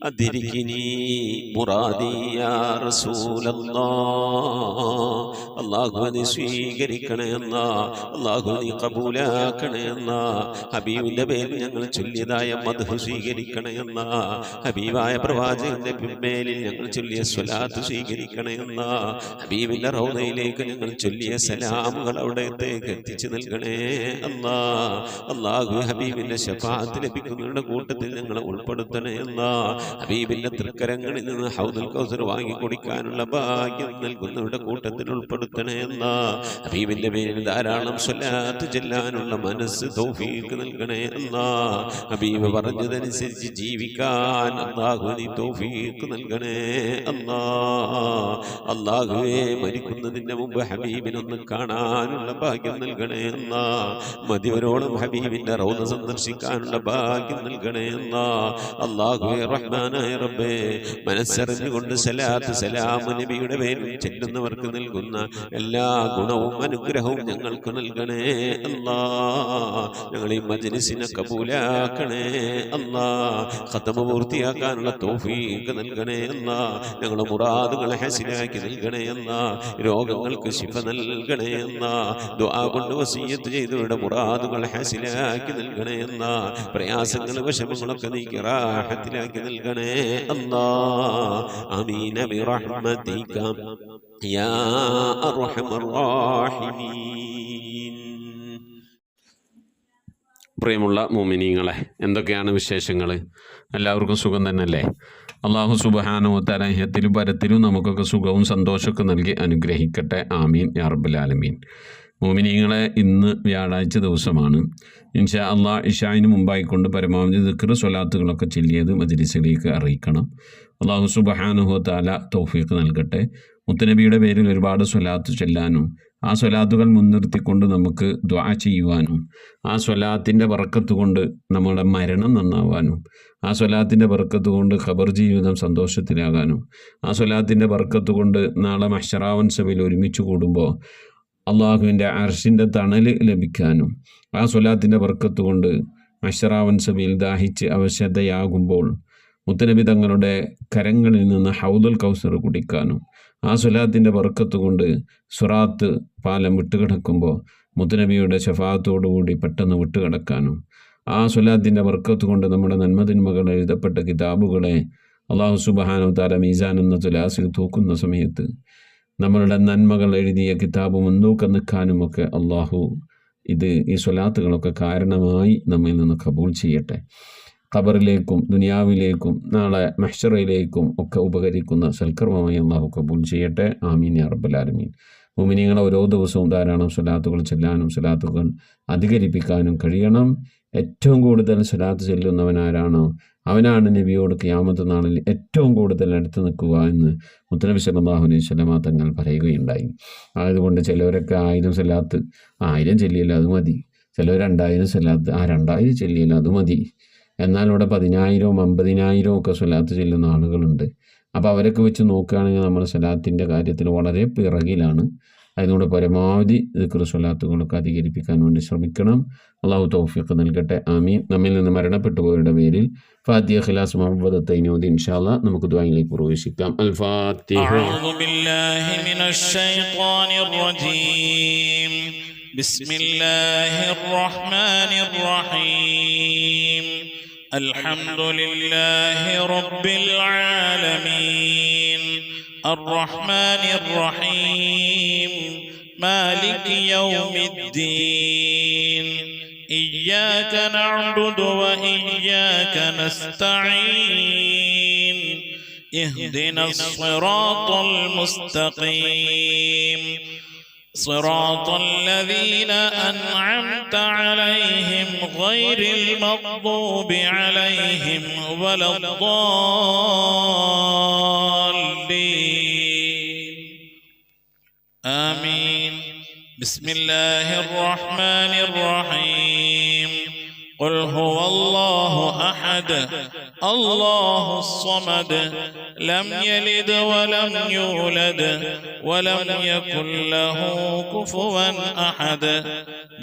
أدركني مرادي يا رسول الله അല്ലാഹു നീ സ്വീകരിക്കണേ അല്ലാ, അല്ലാഹു നീ കബൂലാക്കണേ അല്ലാ. ഹബീബിന്റെ പേരിൽ ഞങ്ങൾ ചൊല്ലിയതായ മദ്ഹ് സ്വീകരിക്കണേ അല്ലാ. ഹബീബായ പ്രവാചകന്റെ മേലിൽ ഞങ്ങൾ ചൊല്ലിയ സ്വലാത്ത് സ്വീകരിക്കണേ അല്ലാ. ഹബീബിന്റെ റൗദയിലേക്ക് ഞങ്ങൾ ചൊല്ലിയ സലാമുകൾ അവിടത്തേക്ക് എത്തിച്ചു നൽകണേ അല്ലാ. അല്ലാഹു ഹബീബിന്റെ ശഫാഅത്ത് ലഭിക്കുന്നവരുടെ കൂട്ടത്തിൽ ഞങ്ങളെ ഉൾപ്പെടുത്തണേ അല്ലാ. ഹബീബിന്റെ തൃക്കരങ്ങളിൽ നിന്ന് ഹൗദുൽ കൗസർ വാങ്ങി കുടിക്കാനുള്ള ഭാഗ്യം നൽകുന്നവരുടെ കൂട്ടത്തിൽ ഉൾപ്പെടുത്തണേ അല്ലാ. ഹബീബിന്റെ പേരിൽ ധാരാളം സ്വലാത്ത് ചെല്ലാനുള്ള മനസ്സ് തൗഫീഖ് നൽകണേ അല്ലാ. ഹബീബ് പറഞ്ഞതനുസരിച്ച് ജീവിക്കാൻ അല്ലാഹു നീ തൗഫീഖ് നൽകണേ അല്ലാ. അല്ലാഹുവേ മരിക്കുന്നതിന് മുമ്പ് ഹബീബിനൊന്ന് കാണാനുള്ള ഭാഗ്യം നൽകണേ അല്ലാ. മതിവരോളം ഹബീബിന്റെ റൗദ സന്ദർശിക്കാനുള്ള ഭാഗ്യം നൽകണേ അല്ലാ. അല്ലാഹുവേ റഹ്മാനായ റബ്ബേ, മനസ്സറിഞ്ഞുകൊണ്ട് സലാത്ത് സലാം നബിയുടെ പേരിൽ ചെല്ലുന്നവർക്ക് നൽകുന്ന എല്ലാ ഗുണവും അനുഗ്രഹവും ഞങ്ങൾക്ക് നൽകണേ അല്ലാ. ഞങ്ങൾ ഈ മജ്ലിസിനെ കബൂലാക്കണേ അല്ലാ. ഖത്മ പൂർത്തിയാക്കാനുള്ള തൗഫീഖ് നൽകണേ അല്ലാ. ഞങ്ങളുടെ മുറാദുകളെ ഹസിലാക്കി നൽകണേ അല്ലാ. രോഗങ്ങൾക്ക് ശിഫ നൽകണേ അല്ലാ. ദുആ കൊണ്ട് വസിയ്യത്ത് ചെയ്തവരുടെ മുറാദുകൾ ഹസിലാക്കി നൽകണേ അല്ലാ. പ്രയാസങ്ങൾ വിഷമങ്ങളൊക്കെ നീക്കി റാഹത്തിലാക്കി നൽകണേ അല്ലാ. ആമീൻ ബിറഹ്മതിക യാ അർഹമർ റഹീമീൻ. പ്രിയമുള്ള മുഅ്മിനീങ്ങളെ, എന്തൊക്കെയാണ് വിശേഷങ്ങൾ? എല്ലാവർക്കും സുഖം തന്നെയല്ലേ? അല്ലാഹു സുബ്ഹാനഹു വ തആല ഇഹത്തിലും പരത്തിലും നമുക്കൊക്കെ സുഖവും സന്തോഷമൊക്കെ നൽകി അനുഗ്രഹിക്കട്ടെ. ആമീൻ യാ റബ്ബൽ ആലമീൻ. മുഅ്മിനീങ്ങളെ, ഇന്ന് വ്യാഴാഴ്ച ദിവസമാണ്. ഇൻഷാ അല്ലാഹ് ഇശാഇന് മുമ്പായിക്കൊണ്ട് പരമാവധി ദിക്ർ സ്വലാത്തുകളൊക്കെ ചൊല്ലിയത് മജ്ലിസിലേക്ക് അറിയിക്കണം. അല്ലാഹു സുബ്ഹാനഹു വ തആല തൗഫീഖ് നൽകട്ടെ. മുത്തുനബിയുടെ പേരിൽ ഒരുപാട് സ്വലാത്ത് ചൊല്ലാനും ആ സ്വലാത്തുകൾ മുൻനിർത്തിക്കൊണ്ട് നമുക്ക് ദുആ ചെയ്യുവാനും ആ സ്വലാത്തിൻ്റെ ബർക്കത്ത് കൊണ്ട് നമ്മുടെ മരണം നന്നാവാനും ആ സ്വലാത്തിൻ്റെ ബർക്കത്ത് കൊണ്ട് ഖബർ ജീവിതം സന്തോഷത്തിലാകാനും ആ സ്വലാത്തിൻ്റെ ബർക്കത്ത് കൊണ്ട് നാളെ മഹ്ശറാവൻ സഭയിൽ ഒരുമിച്ച് കൂടുമ്പോൾ അള്ളാഹുവിൻ്റെ അർശിൻ്റെ തണൽ ലഭിക്കാനും ആ സ്വലാത്തിൻ്റെ ബർക്കത്ത് കൊണ്ട് മഹ്ശറാവൻ സഭയിൽ ദാഹിച്ച് അവശതയാകുമ്പോൾ മുത്തുനബി തങ്ങളുടെ കരങ്ങളിൽ നിന്ന് ഹൗദുൽ കൗസർ കുടിക്കാനും ആ സ്വലാത്തിൻ്റെ ബർക്കത്ത് കൊണ്ട് സുറാത്ത് പാലം വിട്ടുകിടക്കുമ്പോൾ മുത്തുനബിയുടെ ശഫാഅത്തോടുകൂടി പെട്ടെന്ന് വിട്ടുകിടക്കാനും ആ സ്വലാത്തിൻ്റെ ബർക്കത്ത് കൊണ്ട് നമ്മുടെ നന്മതിന്മകൾ എഴുതപ്പെട്ട കിതാബുകളെ അല്ലാഹു സുബ്ഹാനഹു തആല മീസാൻ എന്ന തുലാസിൽ തൂക്കുന്ന സമയത്ത് നമ്മളുടെ നന്മകൾ എഴുതിയ കിതാബ് മുൻതൂക്കം നിൽക്കാനുമൊക്കെ അല്ലാഹു ഈ സ്വലാത്തുകളൊക്കെ കാരണമായി നമ്മിൽ നിന്ന് കബൂൽ ചെയ്യട്ടെ. ഖബറിലേക്കും ദുനിയാവിലേക്കും നാളെ മഹ്ശറയിലേക്കും ഒക്കെ ഉപകരിക്കുന്ന സൽക്കർമ്മമായി അല്ലാഹു കബൂൽ ചെയ്യട്ടെ. ആമീൻ യാ റബ്ബൽ ആലമീൻ. മുഅ്മിനീങ്ങളെ, ഓരോ ദിവസവും ധാരാളം സ്വലാത്തുകൾ ചെല്ലാനും സ്വലാത്തുകൾ അധികരിപ്പിക്കാനും കഴിയണം. ഏറ്റവും കൂടുതൽ സ്വലാത്ത് ചെല്ലുന്നവനാരാണോ അവനാണ് നബിയോട് ഖിയാമത്ത് നാളിൽ ഏറ്റവും കൂടുതൽ അടുത്ത് നിൽക്കുക എന്ന് മുത്തനബി സല്ലല്ലാഹു അലൈഹി വസല്ലമ തങ്ങൾ പറയുകയുണ്ടായി. അതുകൊണ്ട് ചിലവരൊക്കെ 1000 സ്വലാത്ത് 1000 ചെല്ലിയല്ലോ അത് മതി, ചിലവർ 2000 സ്വലാത്ത് 2000 ചെല്ലിയല്ലോ അത് മതി. എന്നാൽ ഇവിടെ 10,000 50,000 ഒക്കെ സ്വലാത്ത് ചെല്ലുന്ന ആളുകളുണ്ട്. അപ്പോൾ അവരൊക്കെ വെച്ച് നോക്കുകയാണെങ്കിൽ നമ്മൾ സ്വലാത്തിൻ്റെ കാര്യത്തിൽ വളരെ പിറകിലാണ്. അതിനോട് പരമാവധി ദിക്ർ സ്വലാത്തുകളൊക്കെ അധികരിപ്പിക്കാൻ വേണ്ടി ശ്രമിക്കണം. അല്ലാഹു തൗഫീഖ് നൽകട്ടെ. ആമീൻ. നമ്മിൽ നിന്ന് മരണപ്പെട്ടു പോയവരുടെ പേരിൽ ഫാത്തിഹ, ഖിലാസ്, മുഹബ്ബത്ത് ഓതി ഇൻഷാ അല്ലാഹ് നമുക്ക് ദുആയിലേക്ക് പ്രവേശിക്കാം. അൽ ഫാത്തിഹ. അഊദു ബില്ലാഹി മിനശ് ശൈത്വാനിർ റജീം. ബിസ്മില്ലാഹിർ റഹ്മാനിർ റഹീം. അൽഹംദുലില്ലാഹി റബ്ബിൽ ആലമീൻ. الرحمن الرحيم مالك يوم الدين إياك نعبد وإياك نستعين اهدنا الصراط المستقيم صراط الذين أنعمت عليهم غير المغضوب عليهم ولا الضالين آمين. بسم الله الرحمن الرحيم. قل هو الله أحد الله الصمد لم يلد ولم يولد ولم يكن له كفوا أحد.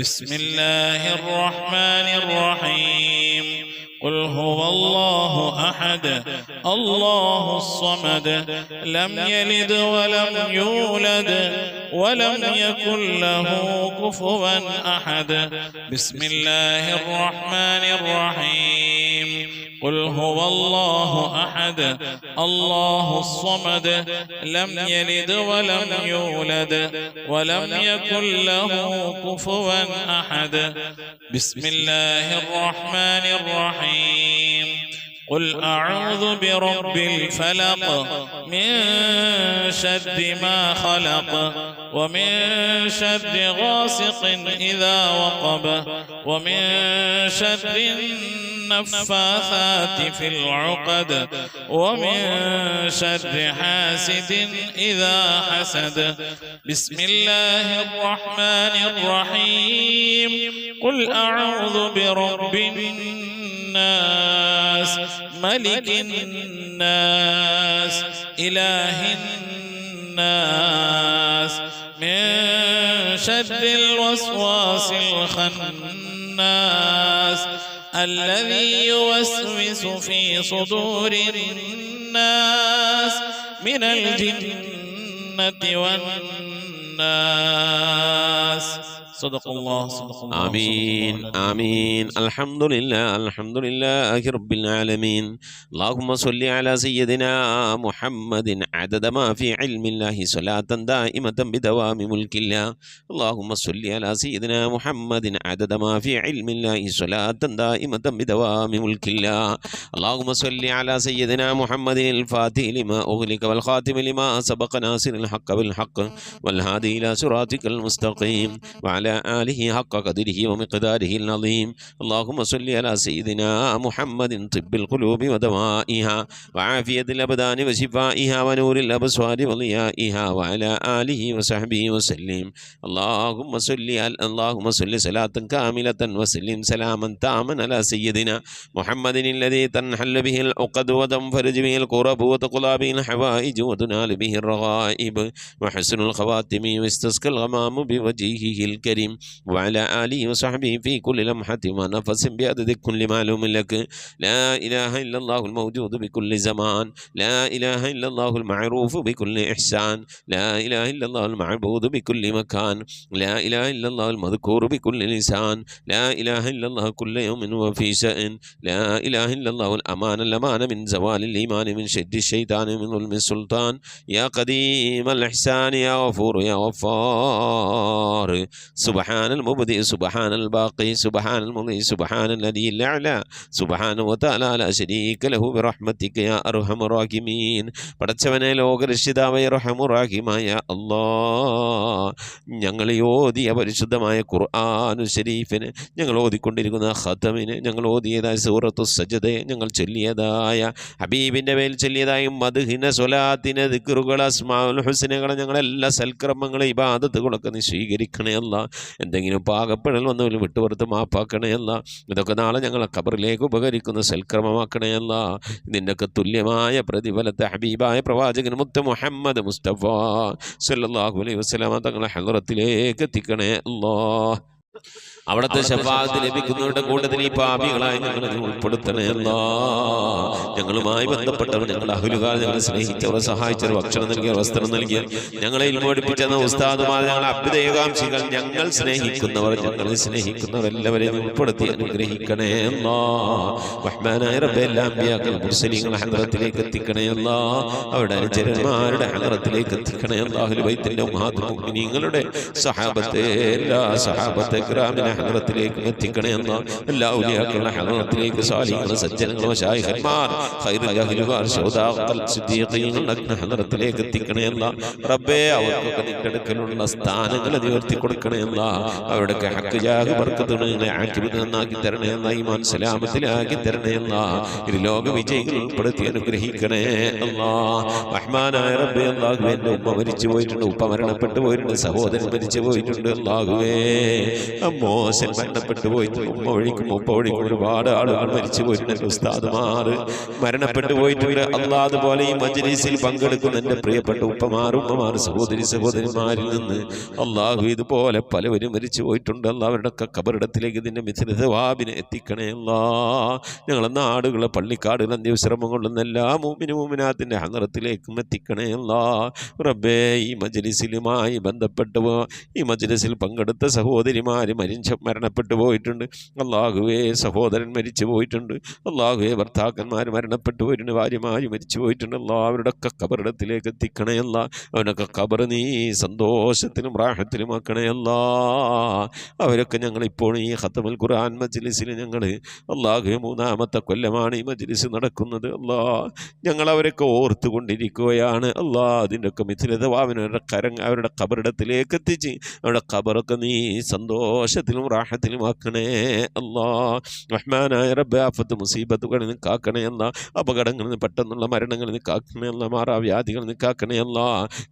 بسم الله الرحمن الرحيم. قل هو الله أحد الله الصمد لم يلد ولم يولد ولم يكن له كفوا أحد. بسم الله الرحمن الرحيم. قل هو الله أحد الله الصمد لم يلد ولم يولد ولم يكن له كفوا أحد. بسم الله الرحمن الرحيم. قل أعوذ برب الفلق من شر ما خلق ومن شر غاسق إذا وقب ومن شر النفاثات في العقد ومن شر حاسد إذا حسد. بسم الله الرحمن الرحيم. قل أعوذ برب الناس ملك الناس إله الناس من شر الوسواس الخناس الذي يوسوس في صدور الناس من الجنة والناس. صدق الله. آمين آمين. الحمد لله رب العالمين. اللهم صل على سيدنا محمد عدد ما في علم الله صلاة دائمة بدوام ملك الله. اللهم صل على سيدنا محمد عدد ما في علم الله صلاة دائمة بدوام ملك الله. اللهم صل على سيدنا محمد الفاتح لما أغلق والخاتم لما سبق ناصر الحق بالحق والهادي إلى صراطك المستقيم وعلى آله حق قدره ومقداره العظيم. اللهم صل على سيدنا محمد طب القلوب ودوائها وعافية الأبدان وشفائها ونور الأبصار وضيائها وعلى آله وصحبه وسلم. اللهم صل صلاة كاملة وسلم سلاما تاما على سيدنا محمد الذي تنحل به العقد وتنفرج به الكرب وتقضى به الحوائج وتنال به الرغائب وحسن الخواتم واستسقى الغمام بوجهه الكريم وعلى آله وصحبه في كل لمحة ونفس بعدد كل معلوم لك. لا إله إلا الله الموجود بكل زمان. لا إله إلا الله المعروف بكل إحسان. لا إله إلا الله المعبود بكل مكان. لا إله إلا الله المذكور بكل لسان. لا إله إلا الله كل يوم وفي شأن. لا إله إلا الله الأمان من زوال الإيمان من شد الشيطان من ظلم السلطان. يا قديم الإحسان يا غفور يا غفار. سبحان المبدئ سبحان الباقي سبحان المضي سبحان الذي الأعلى سبحانه وتعالى لا شريك له برحمتك يا أرحم الراحمين. പടച്ചവനെ ലോകരക്ഷിതാവായ റഹ്മാനുറഹീമായ അല്ലാഹ്, ഞങ്ങൾ ഓതിയ പരിശുദ്ധമായ ഖുർആൻ ശരീഫിന്, ഞങ്ങൾ ഓതിക്കൊണ്ടിരിക്കുന്ന ഖതമിന്, ഞങ്ങൾ ഓതിയതായ സൂറത്തു സജദയെ, ഞങ്ങൾ ചൊല്ലിയതായ ഹബീബിൻ്റെ മേൽ ചൊല്ലിയതായ മദ്ഹിന സ്വലാത്തിന് ദിക്റുകൾ അസ്മാഉൽ ഹുസ്നകളെ ഞങ്ങളെല്ലാ സൽക്കർമ്മങ്ങളെ ഇബാദത്തുകളൊക്കെ നീ സ്വീകരിക്കണേ അല്ലാ. എന്തെങ്കിലും പാകപ്പെടൽ വന്നവരും വിട്ടുപുറത്ത് മാപ്പാക്കണേ അല്ലാ. ഇതൊക്കെ നാളെ ഞങ്ങളെ ഖബറിലേക്ക് ഉപകരിക്കുന്ന സൽക്രമമാക്കണേ അല്ലാ. ഇതിൻ്റെയൊക്കെ തുല്യമായ പ്രതിഫലത്തെ ഹബീബായ പ്രവാചകൻ മുത്ത് മുഹമ്മദ് മുസ്തഫ സല്ലല്ലാഹു അലൈഹി വസല്ലമ തങ്ങളെ ഹളറത്തിലേക്ക് എത്തിക്കണേ അല്ലാ. അവിടുത്തെ ശഫാഅത്ത് ലഭിക്കുന്നവരുടെ കൂട്ടത്തിൽ ഈ പാപികളായി ഞങ്ങളെ ഉൾപ്പെടുത്തണേ അല്ലാ. ഞങ്ങളുമായി ബന്ധപ്പെട്ടവർ, ഞങ്ങളുടെ അഹ്ലുകാർ, ഞങ്ങളെ സ്നേഹിച്ചവർ, സഹായിച്ചവർ, ഭക്ഷണം നൽകിയവർ, വസ്ത്രം നൽകിയവർ, ഞങ്ങളെ ഇൽമോടിപ്പിച്ചെന്ന ഉസ്താദുമാർ, ഞങ്ങളെ അഭ്യുദയകാംക്ഷികൾ, ഞങ്ങൾ സ്നേഹിക്കുന്നവർ, ഞങ്ങളെ സ്നേഹിക്കുന്നവർ എല്ലാവരെയും ഉൾപ്പെടുത്തി അനുഗ്രഹിക്കണേ അല്ലാ. റഹ്മാനായ റബ്ബേ, എല്ലാ അമ്പിയാക്കൾ മുർസലീങ്ങളെ ഹളറത്തിലേക്ക് എത്തിക്കണേ അല്ലാ. അവരുടെ അനുചരന്മാരുടെ ഹളറത്തിലേക്ക് എത്തിക്കണേ അല്ലാ. അഹ്ലു ബൈത്തിന്റെ മുഅ്മിനീങ്ങളുടെ സഹാബത്തെ, എല്ലാ സഹാബത്തെ കിറാമിനെ ഹളറത്തിലേക്ക് എത്തിക്കണേ അല്ലാ. എല്ലാ ഔലിയാക്കളുടെ ഹളറത്തിലേക്ക്, സാലിഹ്യങ്ങൾ, സജ്ജനങ്ങൾ, മശായിഖന്മാർ, ഖൈറുൽ അഹ്ലുകാർ, ശുഹദാക്കൾ, സിദ്ദീഖീങ്ങളുടെ ഹളറത്തിലേക്ക് എത്തിക്കണേ അല്ലാ. റബ്ബേ, അവർക്കൊക്കെ നിന്റെ അടുക്കലുള്ള സ്ഥാനങ്ങൾ ഉയർത്തി കൊടുക്കണേ അല്ലാ. അവരുടെ ഹഖ് ജാഹ് ബർക്കത്തുകളെ ആക്കിബത്ത് നന്നാക്കി തരണേ അല്ലാ. ഈമാൻ സലാമത്തിലാക്കി തരണേ അല്ലാ. ഇരുലോക വിജയികൾ ഉൾപ്പെടുത്തി അനുഗ്രഹിക്കണേ അല്ലാ. റഹ്മാനായ റബ്ബേ, അല്ലാഹുവേ, എൻ്റെ ഉമ്മ മരിച്ചു പോയിട്ടുണ്ട്, ഉപ്പ മരണപ്പെട്ടു പോയിട്ടുണ്ട്, സഹോദരൻ മരിച്ചു പോയിട്ടുണ്ട്. അല്ലാഹുവേ, മോശൻ മരണപ്പെട്ടു പോയിട്ട് ഉമ്മ വഴിക്കും ഉപ്പ വഴിക്കും ഒരുപാട് ആളുകൾ മരിച്ചു പോയിട്ടുണ്ട്. ഉസ്താദുമാർ മരണപ്പെട്ടു പോയിട്ടുണ്ട്. അല്ലാ അതുപോലെ ഈ മജ്‌ലിസിൽ പങ്കെടുക്കുന്ന എൻ്റെ പ്രിയപ്പെട്ട ഉമ്മമാർ സഹോദരിമാരിൽ നിന്ന് അല്ലാഹു ഇതുപോലെ പലവരും മരിച്ചു പോയിട്ടുണ്ട്. അവരുടെ ഖബറിടത്തിലേക്ക് ഇതിൻ്റെ മിഥിലവാബിനെ എത്തിക്കണേ അല്ലാ. ഞങ്ങളെ നാടുകളെ പള്ളിക്കാടുകൾ അന്ത്യവിശ്രമം കൊള്ളുന്ന എല്ലാ മൂമിനാത്തിൻ്റെ ഹദറത്തിലേക്കും എത്തിക്കണേ അല്ലാ. റബ്ബേ ഈ മജ്‌ലിസിലുമായി ബന്ധപ്പെട്ടു ഈ മജ്‌ലിസിൽ പങ്കെടുത്ത സഹോദരിമാർ മരണപ്പെട്ടു പോയിട്ടുണ്ട്. അല്ലാഹുവേ സഹോദരൻ മരിച്ചു പോയിട്ടുണ്ട്. അല്ലാഹുവേ ഭർത്താക്കന്മാർ മരണപ്പെട്ടു പോയിട്ടുണ്ട്. ഭാര്യമാർ മരിച്ചു പോയിട്ടുണ്ട്. അവരുടെ ഖബറിടത്തിലേക്ക് എത്തിക്കണയല്ല. അവനൊക്കെ ഖബർ നീ സന്തോഷത്തിലും റാഹത്തിലും ആക്കണയല്ല. അവരൊക്കെ ഞങ്ങളിപ്പോൾ ഈ ഖത്മുൽ ഖുർആൻ മജ്‌ലിസിൽ ഞങ്ങൾ അല്ലാഹുവേ 3-ാമത്തെ കൊല്ലമാണ് ഈ മജ്‌ലിസ് നടക്കുന്നത്. അല്ലാ ഞങ്ങളവരൊക്കെ ഓർത്തുകൊണ്ടിരിക്കുകയാണ്. അല്ലാ അതിൻ്റെയൊക്കെ മിഥിലതവാവിനവരുടെ അവരുടെ ഖബറിടത്തിലേക്ക് എത്തിച്ച് അവരുടെ ഖബറൊക്കെ നീ സന്തോഷത്തിലും റാഹത്തിലും ആക്കണേ അല്ലാ. റഹ്മാനായ റബ്ബേ ആഫത്ത് മുസീബത്തുകളിൽ നിന്ന് കാക്കണേ അല്ല. അപകടങ്ങളിൽ നിന്ന് പെട്ടെന്നുള്ള മരണങ്ങളിൽ നിന്ന് കാക്കണേ അല്ല. മാറാവ്യാധികളിൽ നിന്ന് കാക്കണേ അല്ല.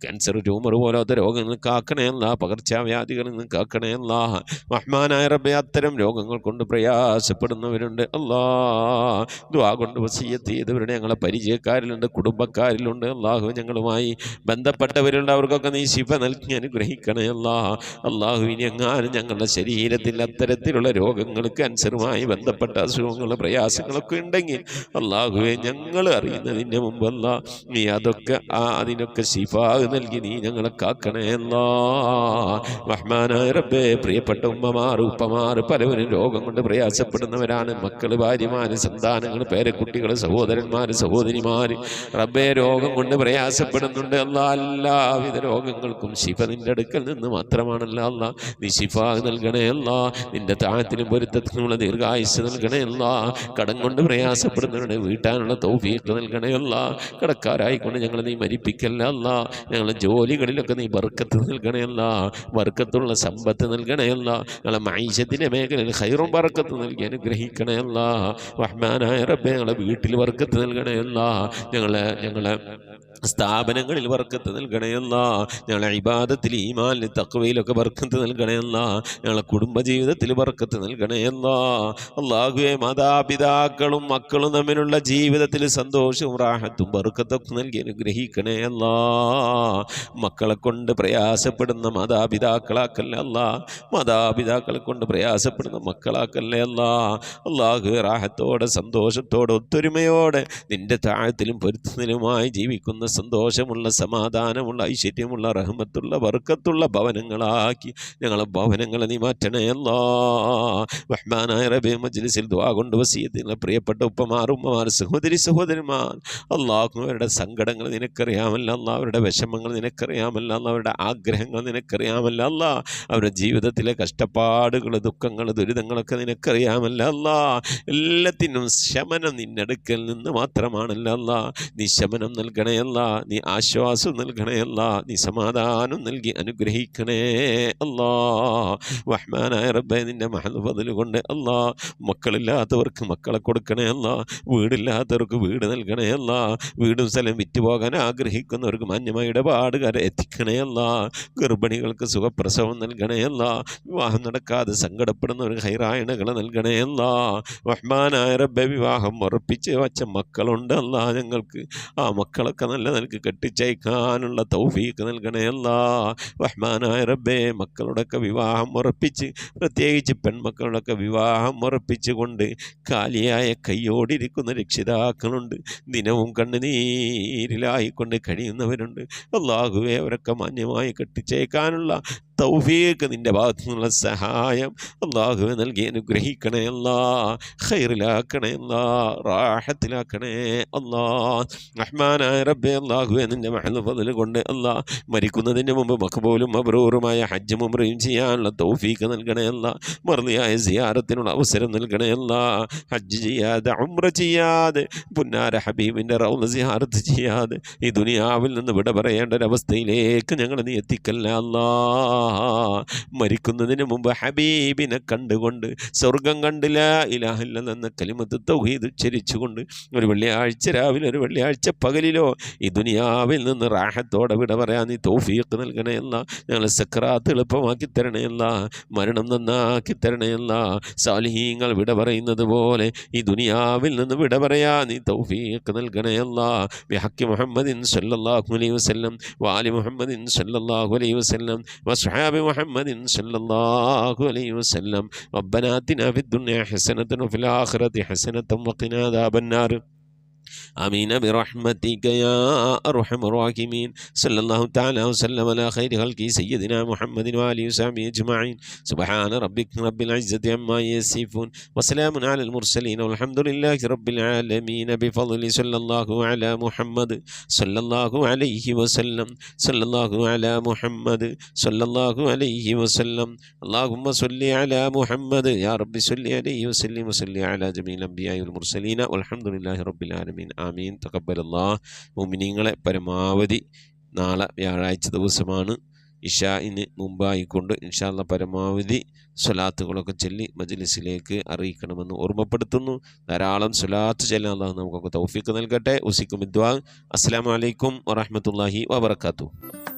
ക്യാൻസർ ട്യൂമർ പോലത്തെ രോഗങ്ങളിൽ നിന്ന് കാക്കണേ അല്ല. പകർച്ചവ്യാധികളിൽ നിന്ന് കാക്കണേ അല്ല. റഹ്മാനായ റബ്ബേ അത്തരം രോഗങ്ങൾ കൊണ്ട് പ്രയാസപ്പെടുന്നവരുണ്ട്. അല്ലാ ദുആ കൊണ്ട് വസിയ്യത്ത് ചെയ്തവരുടെ ഞങ്ങളെ പരിചയക്കാരിലുണ്ട്, കുടുംബക്കാരിലുണ്ട്. അല്ലാഹു ഞങ്ങളുമായി ബന്ധപ്പെട്ടവരുണ്ട്. അവർക്കൊക്കെ നീ ശിഫ നൽകി അനുഗ്രഹിക്കണേ അല്ലാ. അല്ലാഹു ഇനി എങ്ങാനും ഞങ്ങളുടെ ശരീരത്തിൽ അത്തരത്തിലുള്ള രോഗങ്ങൾ ക്യാൻസറുമായി ബന്ധപ്പെട്ട അസുഖങ്ങൾ പ്രയാസങ്ങളൊക്കെ ഉണ്ടെങ്കിൽ അല്ലാഹുവേ ഞങ്ങൾ അറിയുന്നതിൻ്റെ മുമ്പല്ല നീ അതൊക്കെ അതിനൊക്കെ ശിഫാഹ് നൽകി നീ ഞങ്ങളെ കാക്കണേ അല്ലാ. റഹ്മാനായ റബ്ബേ പ്രിയപ്പെട്ട ഉമ്മമാർ ഉപ്പമാർ പലവരും രോഗം കൊണ്ട് പ്രയാസപ്പെടുന്നവരാണ്. മക്കൾ, ഭാര്യമാർ, സന്താനങ്ങൾ, പേരക്കുട്ടികൾ, സഹോദരന്മാർ, സഹോദരിമാർ റബ്ബേ രോഗം കൊണ്ട് പ്രയാസപ്പെടുന്നുണ്ട്. അല്ലാ എല്ലാവിധ രോഗങ്ങൾക്കും ശിഫ നിൻ്റെ അടുക്കൽ നിന്ന് മാത്രമാണല്ലോ. അല്ലാ നീ ശിഫാഹ് നൽകണേ അല്ലാ. നിൻ്റെ താഴത്തിനും പൊരുത്തത്തിനുമുള്ള ദീർഘായുസ് നൽകണേ അല്ലാ. കടം കൊണ്ട് പ്രയാസപ്പെടുന്നവരുടെ വീട്ടാനുള്ള തൗഫീഖ് നൽകണേ അല്ലാ. കടക്കാരായിക്കൊണ്ട് ഞങ്ങൾ നീ മരിപ്പിക്കല്ല അല്ലാ. ഞങ്ങളെ ജോലികളിലൊക്കെ നീ ബർക്കത്ത് നൽകണേ അല്ലാ. ബർക്കത്തുള്ള സമ്പത്ത് നൽകണേ അല്ലാ. ഞങ്ങളെ മഈശത്തിൻ്റെ മേഖലയിൽ ഖൈറും ബർക്കത്ത് നൽകി അനുഗ്രഹിക്കണേ അല്ലാ. റഹ്മാനായ റബ്ബേ ഞങ്ങളെ വീട്ടിൽ ബർക്കത്ത് നൽകണേ അല്ലാ. ഞങ്ങളെ സ്ഥാപനങ്ങളിൽ ബർക്കത്ത് നൽകണേ അല്ലാ. ഞങ്ങളെ ഇബാദത്തിൽ ഈമാനിൽ തഖ്വയിലൊക്കെ ബർക്കത്ത് നൽകണേ അല്ലാ. ഞങ്ങളെ കുടുംബജീവിതത്തിൽ ബർക്കത്ത് നൽകണേ അല്ലാ. അല്ലാഹുവേ മാതാപിതാക്കളും മക്കളും തമ്മിലുള്ള ജീവിതത്തിൽ സന്തോഷവും റാഹത്തും ബർക്കത്തൊക്കെ നൽകി അനുഗ്രഹിക്കണേ അല്ലാ. മക്കളെ കൊണ്ട് പ്രയാസപ്പെടുന്ന മാതാപിതാക്കളാക്കല്ലേ അല്ലാ. മാതാപിതാക്കളെ കൊണ്ട് പ്രയാസപ്പെടുന്ന മക്കളാക്കല്ലേ അല്ലാ. അല്ലാഹുവേ റാഹത്തോടെ സന്തോഷത്തോടെ ഒത്തൊരുമയോടെ നിന്റെ താഴത്തിലും പൊരുത്തത്തിലുമായി ജീവിക്കുന്ന സന്തോഷമുള്ള സമാധാനമുള്ള ഐശ്വര്യമുള്ള റഹ്മത്തുള്ള ബർക്കത്തുള്ള ഭവനങ്ങളാക്കി ഞങ്ങളെ ഭവനങ്ങളെ നീ മാറ്റണേ അല്ലാ. റഹ്മാനായ റബ്ബേ മജ്‌ലിസിൽ ദുആ കൊണ്ട് വസിയത്തുള്ള പ്രിയപ്പെട്ട ഉപ്പമാർ സഹോദരന്മാർ അല്ലാഹു അവരുടെ സങ്കടങ്ങൾ നിനക്കറിയാമല്ലോ അല്ലാ. അവരുടെ വിഷമങ്ങൾ നിനക്കറിയാമല്ലോ അല്ലാ. അവരുടെ ആഗ്രഹങ്ങൾ നിനക്കറിയാമല്ലോ അല്ലാ. അവരുടെ ജീവിതത്തിലെ കഷ്ടപ്പാടുകൾ, ദുഃഖങ്ങൾ, ദുരിതങ്ങളൊക്കെ നിനക്കറിയാമല്ലോ അല്ലാ. എല്ലാത്തിനും ശമനം നിന്നടുക്കൽ നിന്ന് മാത്രമാണല്ലോ അല്ലാ. നീ ശമനം നൽകണേ അല്ലാ. നീ ആശ്വാസം നൽകണേ അല്ലാ. നീ സമാധാനം നൽകി അനുഗ്രഹിക്കണേ അല്ലാ. റഹ്മാനായ റബ്ബേ നിന്റെ മഹൽ ഫദ്ൽ കൊണ്ട് അല്ലാ മക്കളില്ലാത്തവർക്ക് മക്കളെ കൊടുക്കണേ അല്ലാ. വീടില്ലാത്തവർക്ക് വീട് നൽകണേ അല്ലാ. വീടും സ്ഥലം വിറ്റുപോകാൻ ആഗ്രഹിക്കുന്നവർക്ക് മാന്യമായ ഇടപാടുകാരെ എത്തിക്കണേ അല്ലാ. ഗർഭിണികൾക്ക് സുഖപ്രസവം നൽകണേ അല്ലാ. വിവാഹം നടക്കാതെ സങ്കടപ്പെടുന്നവർക്ക് ഹൈറായണകൾ നൽകണേ അല്ലാ. റഹ്മാനായ റബ്ബേ വിവാഹം ഉറപ്പിച്ച് വച്ച മക്കളുണ്ട് അല്ലാ. ഞങ്ങൾക്ക് ആ മക്കളൊക്കെ നല്ല നിലക്ക് കെട്ടിച്ചയക്കാനുള്ള തൗഫീഖ് നൽകണേ അല്ലാ. റഹ്മാനായ റബ്ബേ മക്കളുടെയൊക്കെ വിവാഹം ഉറപ്പിച്ച് പ്രത്യേകിച്ച് പെൺമക്കളുടെയൊക്കെ വിവാഹം ഉറപ്പിച്ചുകൊണ്ട് കാലിയായ കയ്യോടിരിക്കുന്ന രക്ഷിതാക്കളുണ്ട്. ദിനവും കണ്ണുനീരിലായിക്കൊണ്ട് കഴിയുന്നവരുണ്ട്. അല്ലാഹുവേ അവരൊക്കെ മാന്യമായി കെട്ടിച്ചേക്കാനുള്ള തൗഫീഖ് നിൻ്റെ ഭാഗത്തു നിന്നുള്ള സഹായം അല്ലാഹുവേ നൽകി അനുഗ്രഹിക്കണേ അല്ലാ. ഖൈറിലാക്കണേ അല്ലാ. റാഹത്തിലാക്കണേ അല്ലാ. റഹ്മാനായ റബ്ബേ അല്ലാഹുവേ നിൻ്റെ മഹൽ ഫദ്ൽ കൊണ്ട് അല്ലാ മരിക്കുന്നതിന് മുമ്പ് മഖ്ബൂലും മബ്റൂറുമായ ഹജ്ജും ഉംറയും ചെയ്യാനുള്ള തൗഫീഖ് നൽകണേ അല്ലാ. മർദിയായ സിയാറത്തിനുള്ള അവസരം നൽകണേ അല്ലാ. ഹജ്ജ് ചെയ്യാതെ ഉംറ ചെയ്യാതെ പുന്നാര ഹബീബിൻ്റെ റൗള സിയാറത്ത് ചെയ്യാതെ ഈ ദുനിയാവിൽ നിന്ന് വിട പറയേണ്ട ഒരവസ്ഥയിലേക്ക് ഞങ്ങൾ നീ എത്തിക്കല്ല അല്ലാ. മരിക്കുന്നതിന് മുമ്പ് ഹബീബിനെ കണ്ടുകൊണ്ട് സ്വർഗം കണ്ട് ലാ ഇലാഹ ഇല്ലല്ലാഹ് എന്ന കലിമത്ത് തൗഹീദ് ഉച്ചരിച്ചുകൊണ്ട് ഒരു വെള്ളിയാഴ്ച രാവിലെ ഒരു വെള്ളിയാഴ്ച പകലിലോ ഈ ദുനിയാവിൽ നിന്ന് റാഹത്തോടെ വിട പറയാൻ നീ തൗഫീഖ് നൽകണേ അല്ലാ. ഞങ്ങളെ സക്രാത്ത് എളുപ്പമാക്കി തരണേ അല്ലാ. മരണം നന്നാക്കി തരണയല്ല. സാലിഹീങ്ങൾ വിട പറയുന്നത് പോലെ ഈ ദുനിയാവിൽ നിന്ന് വിട പറയാ നീ തൗഫീഖ് നൽകണയല്ല. ബിഹഖി മുഹമ്മദിൻ സല്ലല്ലാഹു അലൈഹി വസല്ലം വആലി മുഹമ്മദിൻ സല്ലല്ലാഹു അലൈഹി വസല്ലം വസ്ഹാബി മുഹമ്മദിൻ സല്ലല്ലാഹു അലൈഹി വസല്ലം. റബ്ബനാ ആതിനാ ഫിദ്ദുനിയ ഹസനതൻ വഫിൽ ആഖിറതി ഹസനതൻ വഖിനാ അദാബന്നാർ. آمين برحمتك يا أرحم الراحمين. صلى الله تعالى وسلم على خير خلقه سيدنا محمد وآله وصحبه أجمعين. سبحان ربك رب العزة عما يصفون وسلام على المرسلين والحمد لله رب العالمين. بفضل صلى الله على محمد صلى الله عليه وسلم. صلى الله على محمد صلى الله عليه وسلم. اللهم صل على محمد يا رب صل عليه وسلم وصل على جميع الأنبياء والمرسلين والحمد لله رب العالمين. ആമീൻ. തഖബ്ബലല്ലാഹ്. മുഅ്മിനീങ്ങളെ പരമാവധി നാളെ വ്യാഴാഴ്ച ദിവസമാണ്. ഇശാഇന് മുമ്പായിക്കൊണ്ട് ഇൻഷാ അല്ലാഹ് പരമാവധി സ്വലാത്തുകളൊക്കെ ചൊല്ലി മജ്ലിസിലേക്ക് അറിയിക്കണമെന്ന് ഓർമ്മപ്പെടുത്തുന്നു. ധാരാളം സ്വലാത്ത് ചൊല്ലാൻ അല്ലാഹു നമുക്കൊക്കെ തൗഫീഖ് നൽകട്ടെ. ഉസിക്കും ദുആ. അസ്സലാമു അലൈക്കും വറഹ്മത്തുള്ളാഹി വബറകാതുഹു.